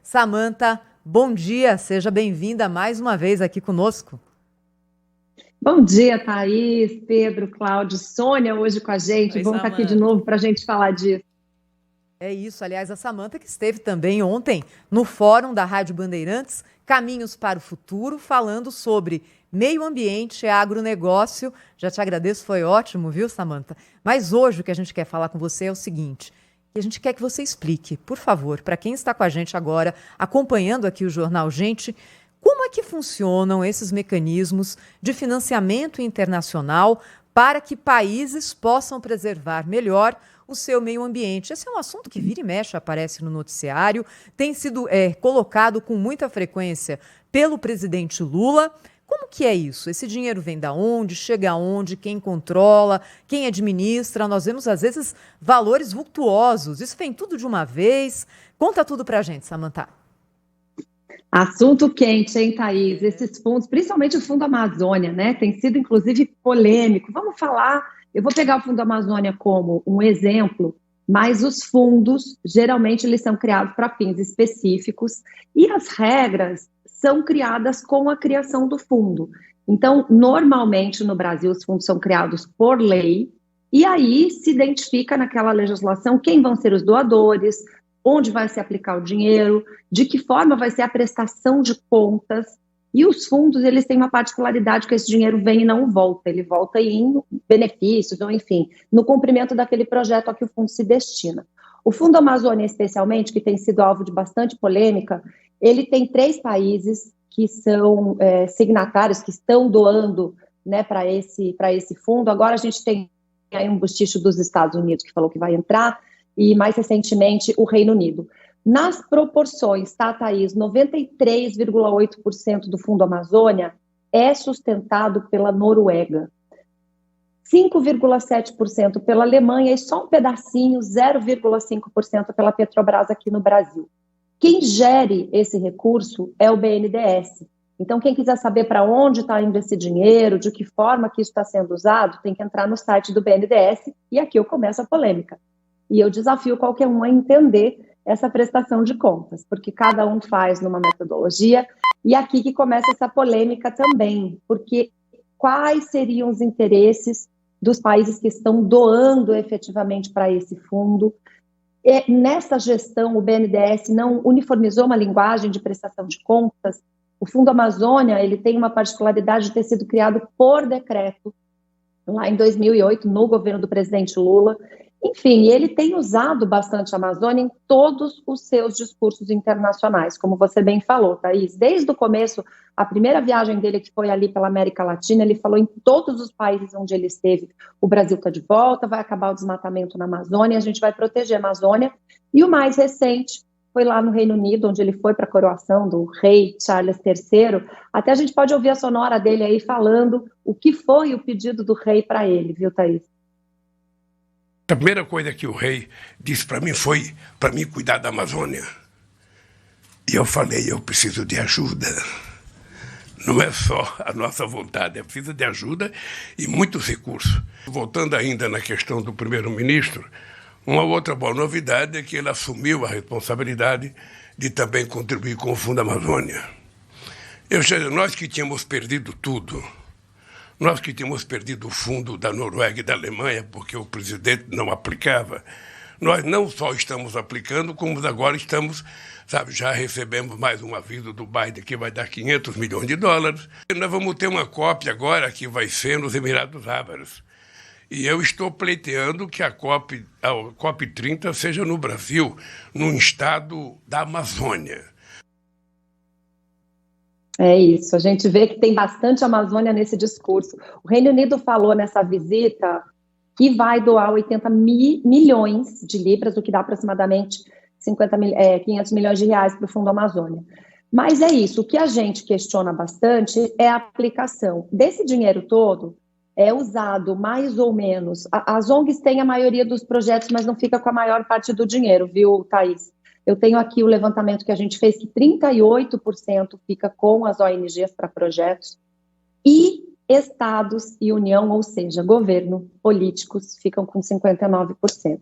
Samanta, bom dia, seja bem-vinda mais uma vez aqui conosco. Bom dia, Thaís, Pedro, Cláudio, Sônia hoje com a gente. Oi, Vamos estar aqui de Samanta. novo para a gente falar disso. É isso, aliás, a Samanta que esteve também ontem no fórum da Rádio Bandeirantes, Caminhos para o Futuro, falando sobre meio ambiente e agronegócio. Já te agradeço, foi ótimo, viu, Samanta? Mas hoje o que a gente quer falar com você é o seguinte, que a gente quer que você explique, por favor, para quem está com a gente agora, acompanhando aqui o Jornal Gente, como é que funcionam esses mecanismos de financiamento internacional para que países possam preservar melhor o seu meio ambiente? Esse é um assunto que vira e mexe, aparece no noticiário, tem sido colocado com muita frequência pelo presidente Lula. Como que é isso? Esse dinheiro vem da onde? Chega aonde? Quem controla? Quem administra? Nós vemos, às vezes, valores vultuosos. Isso vem tudo de uma vez? Conta tudo pra gente, Samantha. Assunto quente, hein, Thaís? Esses fundos, principalmente o Fundo Amazônia, né? Tem sido, inclusive, polêmico. Vamos falar, eu vou pegar o Fundo Amazônia como um exemplo, mas os fundos, geralmente, eles são criados para fins específicos e as regras são criadas com a criação do fundo. Então, normalmente, no Brasil, os fundos são criados por lei e aí se identifica naquela legislação quem vão ser os doadores, onde vai se aplicar o dinheiro, de que forma vai ser a prestação de contas. E os fundos, eles têm uma particularidade que esse dinheiro vem e não volta, ele volta em benefícios, ou enfim, no cumprimento daquele projeto a que o fundo se destina. O Fundo Amazônia, especialmente, que tem sido alvo de bastante polêmica, ele tem 3 países que são signatários, que estão doando, né, para esse fundo. Agora a gente tem aí um bochicho dos Estados Unidos que falou que vai entrar, e mais recentemente o Reino Unido. Nas proporções, tá, Thaís? 93,8% do Fundo Amazônia é sustentado pela Noruega, 5,7% pela Alemanha e só um pedacinho, 0,5% pela Petrobras aqui no Brasil. Quem gere esse recurso é o BNDES. Então, quem quiser saber para onde está indo esse dinheiro, de que forma que isso está sendo usado, tem que entrar no site do BNDES, e aqui eu começo a polêmica. E eu desafio qualquer um a entender essa prestação de contas, porque cada um faz numa metodologia, e aqui que começa essa polêmica também, porque quais seriam os interesses dos países que estão doando efetivamente para esse fundo? E nessa gestão, o BNDES não uniformizou uma linguagem de prestação de contas. O Fundo Amazônia, ele tem uma particularidade de ter sido criado por decreto, lá em 2008, no governo do presidente Lula. Enfim, ele tem usado bastante a Amazônia em todos os seus discursos internacionais, como você bem falou, Thaís. Desde o começo, a primeira viagem dele, que foi ali pela América Latina, ele falou em todos os países onde ele esteve, o Brasil está de volta, vai acabar o desmatamento na Amazônia, a gente vai proteger a Amazônia. E o mais recente foi lá no Reino Unido, onde ele foi para a coroação do rei Charles III. Até a gente pode ouvir a sonora dele aí falando o que foi o pedido do rei para ele, viu, Thaís? A primeira coisa que o rei disse para mim foi para mim cuidar da Amazônia. E eu falei, eu preciso de ajuda. Não é só a nossa vontade, é preciso de ajuda e muitos recursos. Voltando ainda na questão do primeiro-ministro, uma outra boa novidade é que ele assumiu a responsabilidade de também contribuir com o Fundo Amazônia. Nós que tínhamos perdido tudo, nós que tínhamos perdido o fundo da Noruega e da Alemanha, porque o presidente não aplicava, nós não só estamos aplicando, como agora estamos, já recebemos mais um aviso do Biden que vai dar 500 milhões de dólares. E nós vamos ter uma COP agora que vai ser nos Emirados Árabes. E eu estou pleiteando que a COP 30 seja no Brasil, num estado da Amazônia. É isso, a gente vê que tem bastante Amazônia nesse discurso. O Reino Unido falou nessa visita que vai doar 80 milhões de libras, o que dá aproximadamente 500 milhões de reais para o Fundo Amazônia. Mas é isso, o que a gente questiona bastante é a aplicação desse dinheiro todo. É usado mais ou menos, as ONGs têm a maioria dos projetos, mas não fica com a maior parte do dinheiro, viu, Thaís? Eu tenho aqui o levantamento que a gente fez, que 38% fica com as ONGs para projetos, e estados e União, ou seja, governo, políticos, ficam com 59%.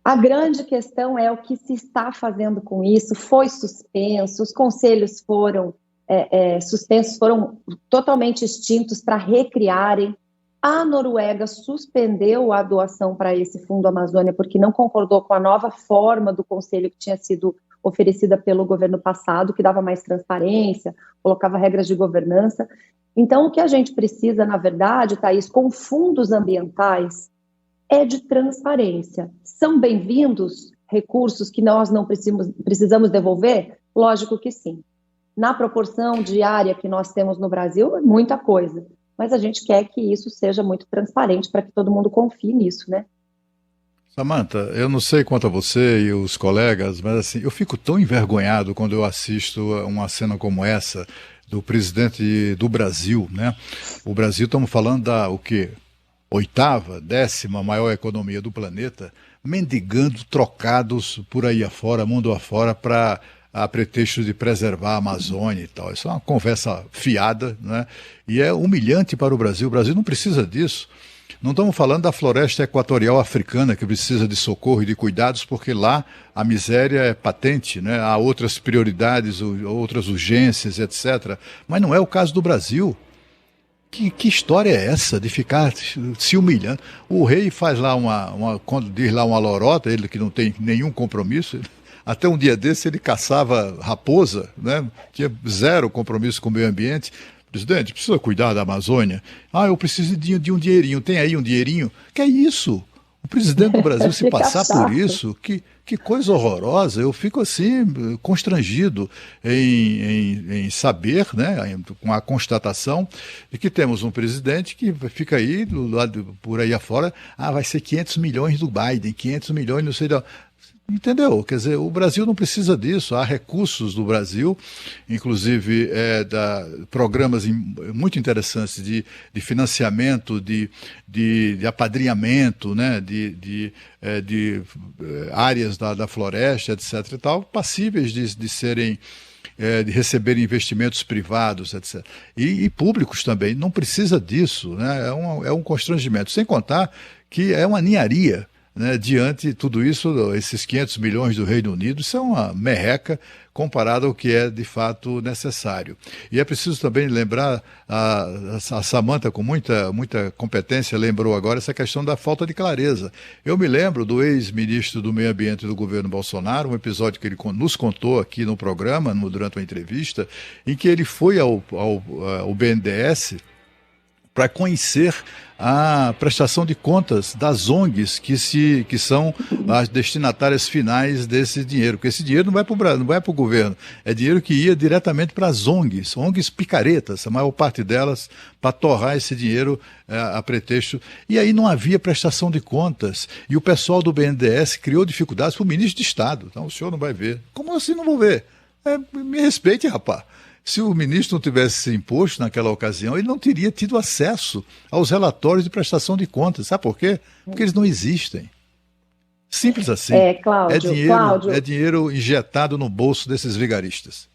A grande questão é o que se está fazendo com isso. Foi suspenso, os conselhos foram suspensos, foram totalmente extintos para recriarem. A Noruega suspendeu a doação para esse Fundo Amazônia porque não concordou com a nova forma do conselho que tinha sido oferecida pelo governo passado, que dava mais transparência, colocava regras de governança. Então, o que a gente precisa, na verdade, Thaís, com fundos ambientais, é de transparência. São bem-vindos recursos que nós não precisamos devolver? Lógico que sim. Na proporção diária que nós temos no Brasil, é muita coisa. Mas a gente quer que isso seja muito transparente para que todo mundo confie nisso, né? Samantha, eu não sei quanto a você e os colegas, mas assim, eu fico tão envergonhado quando eu assisto uma cena como essa do presidente do Brasil, né? O Brasil, estamos falando da, o quê? 8ª, 10ª maior economia do planeta, mendigando trocados por aí afora, mundo afora, para a pretexto de preservar a Amazônia e tal. Isso é uma conversa fiada, né? E é humilhante para o Brasil. O Brasil não precisa disso. Não estamos falando da floresta equatorial africana, que precisa de socorro e de cuidados, porque lá a miséria é patente, né? Há outras prioridades, outras urgências, etc. Mas não é o caso do Brasil. Que história é essa de ficar se humilhando? O rei faz lá quando diz lá uma lorota, ele que não tem nenhum compromisso. Até um dia desse ele caçava raposa, né? Tinha zero compromisso com o meio ambiente. Presidente, precisa cuidar da Amazônia? Eu preciso de um dinheirinho. Tem aí um dinheirinho? Que é isso? O presidente do Brasil se passar por isso? Que coisa horrorosa. Eu fico assim, constrangido em saber, né, com a constatação de que temos um presidente que fica aí, por aí afora, vai ser 500 milhões do Biden, 500 milhões, não sei de... Entendeu? Quer dizer, o Brasil não precisa disso. Há recursos do Brasil, inclusive programas muito interessantes de financiamento, de apadrinhamento, né? de áreas da floresta, etc. e tal, passíveis de serem, de receber investimentos privados, etc. E públicos também. Não precisa disso, né? É um constrangimento. Sem contar que é uma ninharia, né, diante de tudo isso, esses 500 milhões do Reino Unido, isso é uma merreca comparado ao que é de fato necessário. E é preciso também lembrar, a Samantha com muita competência lembrou agora essa questão da falta de clareza. Eu me lembro do ex-ministro do Meio Ambiente do governo Bolsonaro, um episódio que ele nos contou aqui no programa, durante uma entrevista, em que ele foi ao BNDES para conhecer a prestação de contas das ONGs que são as destinatárias finais desse dinheiro, porque esse dinheiro não vai para o governo, é dinheiro que ia diretamente para as ONGs picaretas, a maior parte delas, para torrar esse dinheiro a pretexto. E aí não havia prestação de contas, e o pessoal do BNDES criou dificuldades para o ministro de Estado. Então o senhor não vai ver. Como assim não vou ver? Me respeite, rapaz. Se o ministro não tivesse se imposto naquela ocasião, ele não teria tido acesso aos relatórios de prestação de contas. Sabe por quê? Porque eles não existem. Simples assim. Cláudio, é dinheiro injetado no bolso desses vigaristas.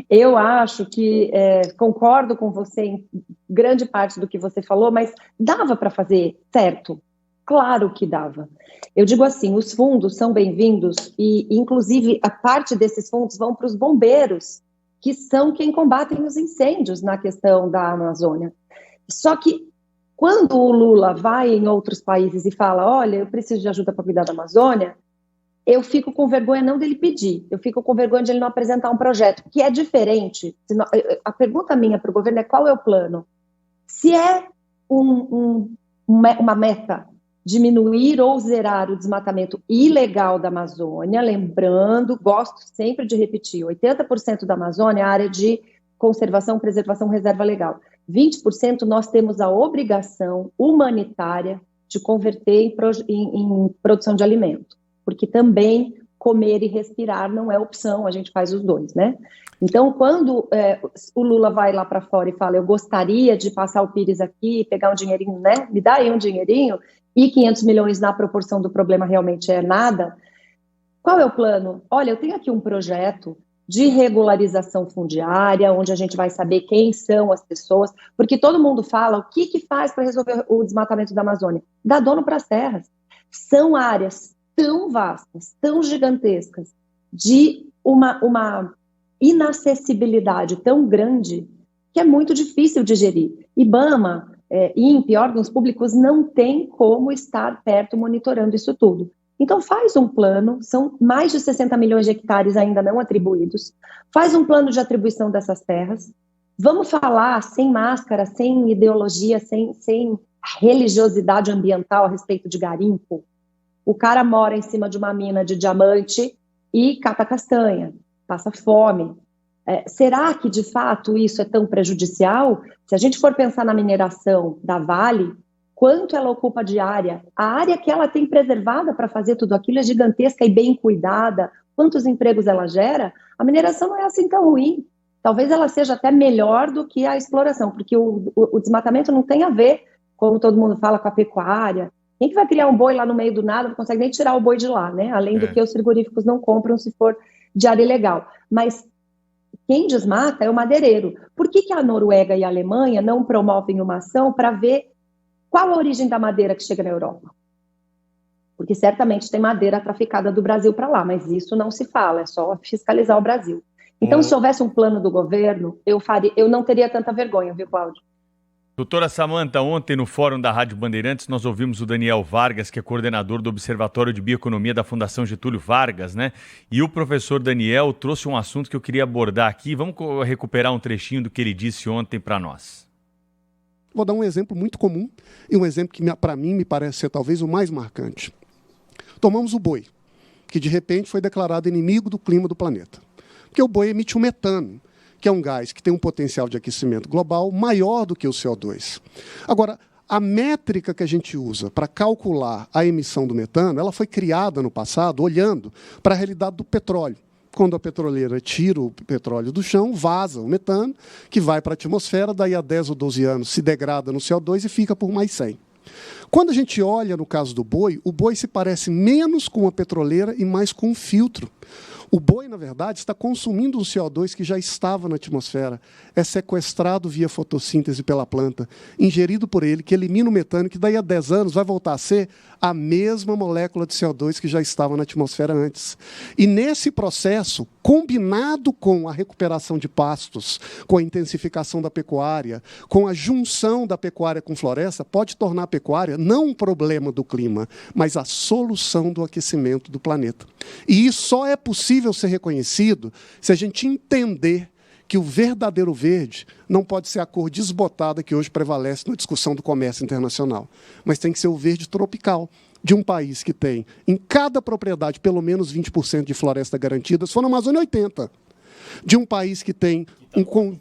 Eu acho que concordo com você em grande parte do que você falou, mas dava para fazer certo? Claro que dava. Eu digo assim, os fundos são bem-vindos e, inclusive, a parte desses fundos vão para os bombeiros, que são quem combatem os incêndios na questão da Amazônia. Só que, quando o Lula vai em outros países e fala, olha, eu preciso de ajuda para cuidar da Amazônia, eu fico com vergonha não dele pedir, eu fico com vergonha de ele não apresentar um projeto, que é diferente. A pergunta minha para o governo é qual é o plano? Se é uma meta, diminuir ou zerar o desmatamento ilegal da Amazônia, lembrando, gosto sempre de repetir, 80% da Amazônia é área de conservação, preservação, reserva legal. 20% nós temos a obrigação humanitária de converter em produção de alimento, porque também comer e respirar não é opção, a gente faz os dois, né? Então, quando o Lula vai lá para fora e fala, eu gostaria de passar o Pires aqui, pegar um dinheirinho, né? Me dá aí um dinheirinho, e 500 milhões na proporção do problema realmente é nada, qual é o plano? Olha, eu tenho aqui um projeto de regularização fundiária, onde a gente vai saber quem são as pessoas, porque todo mundo fala o que faz para resolver o desmatamento da Amazônia. Dá dono para as terras. São áreas tão vastas, tão gigantescas, de uma inacessibilidade tão grande que é muito difícil de gerir. IBAMA, INPE, órgãos públicos não têm como estar perto monitorando isso tudo. Então faz um plano, são mais de 60 milhões de hectares ainda não atribuídos, faz um plano de atribuição dessas terras, vamos falar sem máscara, sem ideologia, sem religiosidade ambiental a respeito de garimpo. O cara mora em cima de uma mina de diamante e cata castanha, passa fome. Será que, de fato, isso é tão prejudicial? Se a gente for pensar na mineração da Vale, quanto ela ocupa de área? A área que ela tem preservada para fazer tudo aquilo é gigantesca e bem cuidada. Quantos empregos ela gera? A mineração não é assim tão ruim. Talvez ela seja até melhor do que a exploração, porque o desmatamento não tem a ver, como todo mundo fala, com a pecuária. Quem que vai criar um boi lá no meio do nada não consegue nem tirar o boi de lá, né? Além do que os frigoríficos não compram se for de área ilegal. Mas quem desmata é o madeireiro. Por que a Noruega e a Alemanha não promovem uma ação para ver qual a origem da madeira que chega na Europa? Porque certamente tem madeira traficada do Brasil para lá, mas isso não se fala, é só fiscalizar o Brasil. Então, se houvesse um plano do governo, eu não teria tanta vergonha, viu, Cláudio? Doutora Samanta, ontem no Fórum da Rádio Bandeirantes nós ouvimos o Daniel Vargas, que é coordenador do Observatório de Bioeconomia da Fundação Getúlio Vargas, né? E o professor Daniel trouxe um assunto que eu queria abordar aqui. Vamos recuperar um trechinho do que ele disse ontem para nós. Vou dar um exemplo muito comum e um exemplo que, para mim, me parece ser talvez o mais marcante. Tomamos o boi, que de repente foi declarado inimigo do clima do planeta. Porque o boi emite o metano, que é um gás que tem um potencial de aquecimento global maior do que o CO2. Agora, a métrica que a gente usa para calcular a emissão do metano, ela foi criada no passado olhando para a realidade do petróleo. Quando a petroleira tira o petróleo do chão, vaza o metano, que vai para a atmosfera, daí a 10 ou 12 anos se degrada no CO2 e fica por mais 100. Quando a gente olha no caso do boi, o boi se parece menos com a petroleira e mais com um filtro. O boi, na verdade, está consumindo um CO2 que já estava na atmosfera, é sequestrado via fotossíntese pela planta, ingerido por ele, que elimina o metano, que daí a 10 anos vai voltar a ser a mesma molécula de CO2 que já estava na atmosfera antes. E nesse processo, combinado com a recuperação de pastos, com a intensificação da pecuária, com a junção da pecuária com floresta, pode tornar a pecuária não um problema do clima, mas a solução do aquecimento do planeta. E isso só é possível ser reconhecido se a gente entender que o verdadeiro verde não pode ser a cor desbotada que hoje prevalece na discussão do comércio internacional, mas tem que ser o verde tropical de um país que tem, em cada propriedade, pelo menos 20% de floresta garantida, se for na Amazônia, 80%. De um país que tem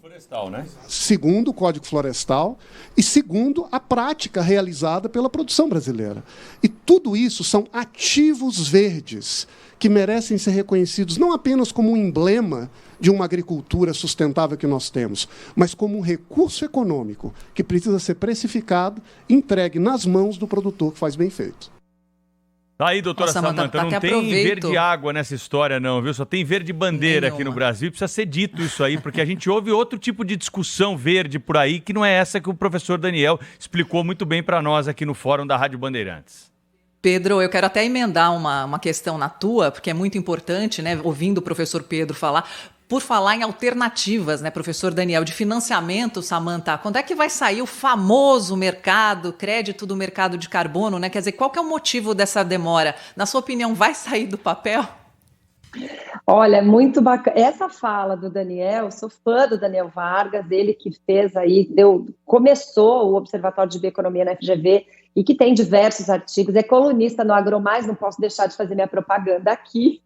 florestal, né? Segundo o Código Florestal e segundo a prática realizada pela produção brasileira. E tudo isso são ativos verdes que merecem ser reconhecidos não apenas como um emblema de uma agricultura sustentável que nós temos, mas como um recurso econômico que precisa ser precificado, entregue nas mãos do produtor que faz bem feito. Tá aí, doutora Samanta, não tem verde água nessa história não, viu? Só tem verde bandeira aqui no Brasil, precisa ser dito isso aí, porque a gente ouve outro tipo de discussão verde por aí, que não é essa que o professor Daniel explicou muito bem para nós aqui no Fórum da Rádio Bandeirantes. Pedro, eu quero até emendar uma questão na tua, porque é muito importante, né, ouvindo o professor Pedro falar. Por falar em alternativas, né, professor Daniel, de financiamento, Samanta, quando é que vai sair o famoso crédito do mercado de carbono, né? Quer dizer, qual que é o motivo dessa demora? Na sua opinião, vai sair do papel? Olha, muito bacana. Essa fala do Daniel, sou fã do Daniel Vargas, ele que fez aí, começou o Observatório de Bioeconomia na FGV e que tem diversos artigos, é colunista no AgroMais, não posso deixar de fazer minha propaganda aqui.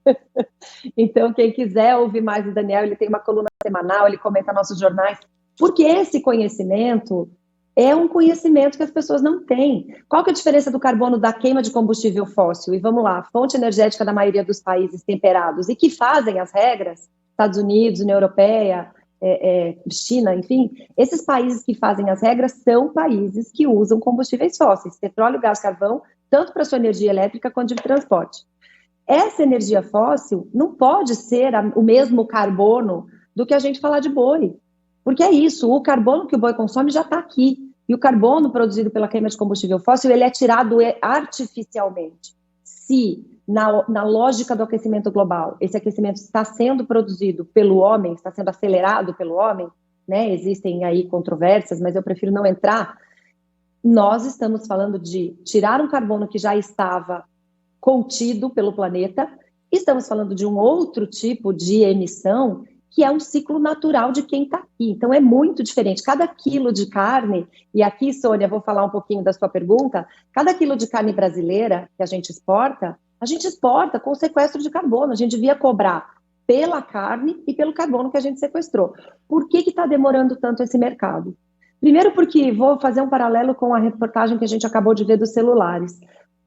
Então, quem quiser ouvir mais do Daniel, ele tem uma coluna semanal, ele comenta nossos jornais, porque esse conhecimento é um conhecimento que as pessoas não têm. Qual que é a diferença do carbono da queima de combustível fóssil? E vamos lá, fonte energética da maioria dos países temperados e que fazem as regras, Estados Unidos, União Europeia, China, enfim, esses países que fazem as regras são países que usam combustíveis fósseis, petróleo, gás, carvão, tanto para sua energia elétrica quanto de transporte. Essa energia fóssil não pode ser o mesmo carbono do que a gente falar de boi, porque é isso, o carbono que o boi consome já está aqui. E o carbono produzido pela queima de combustível fóssil, ele é tirado artificialmente. Se, na lógica do aquecimento global, esse aquecimento está sendo produzido pelo homem, está sendo acelerado pelo homem, né? Existem aí controvérsias, mas eu prefiro não entrar. Nós estamos falando de tirar um carbono que já estava contido pelo planeta, estamos falando de um outro tipo de emissão, que é um ciclo natural de quem está aqui. Então, é muito diferente. Cada quilo de carne, e aqui, Sônia, vou falar um pouquinho da sua pergunta, cada quilo de carne brasileira que a gente exporta com sequestro de carbono. A gente devia cobrar pela carne e pelo carbono que a gente sequestrou. Por que está demorando tanto esse mercado? Primeiro porque, vou fazer um paralelo com a reportagem que a gente acabou de ver dos celulares.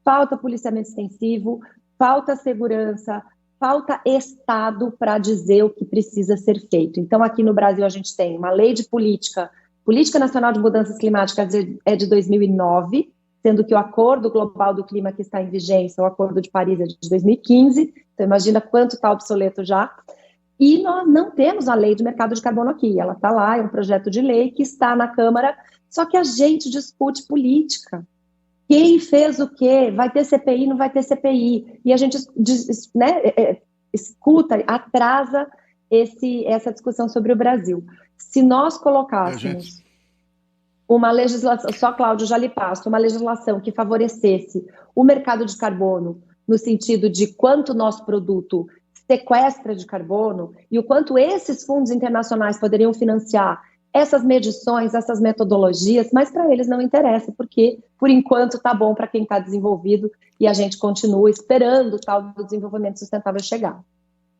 Falta policiamento extensivo, falta segurança, falta Estado para dizer o que precisa ser feito. Então, aqui no Brasil, a gente tem uma lei de Política Nacional de Mudanças Climáticas é de 2009, sendo que o Acordo Global do Clima que está em vigência, o Acordo de Paris, é de 2015, então imagina quanto está obsoleto já. E nós não temos a lei de mercado de carbono aqui, ela está lá, é um projeto de lei que está na Câmara, só que a gente discute política. Quem fez o quê? Vai ter CPI, não vai ter CPI. E a gente, né, escuta, atrasa essa discussão sobre o Brasil. Se nós colocássemos uma legislação, só Cláudio já lhe passo, uma legislação que favorecesse o mercado de carbono, no sentido de quanto nosso produto sequestra de carbono e o quanto esses fundos internacionais poderiam financiar essas medições, essas metodologias, mas para eles não interessa, porque, por enquanto, está bom para quem está desenvolvido e a gente continua esperando o tal do desenvolvimento sustentável chegar.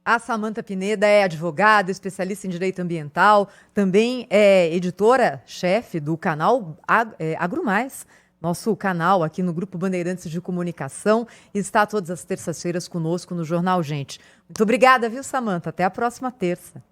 A Samantha Pineda é advogada, especialista em direito ambiental, também é editora-chefe do canal AgroMais, nosso canal aqui no Grupo Bandeirantes de Comunicação, e está todas as terças-feiras conosco no Jornal Gente. Muito obrigada, viu, Samantha? Até a próxima terça.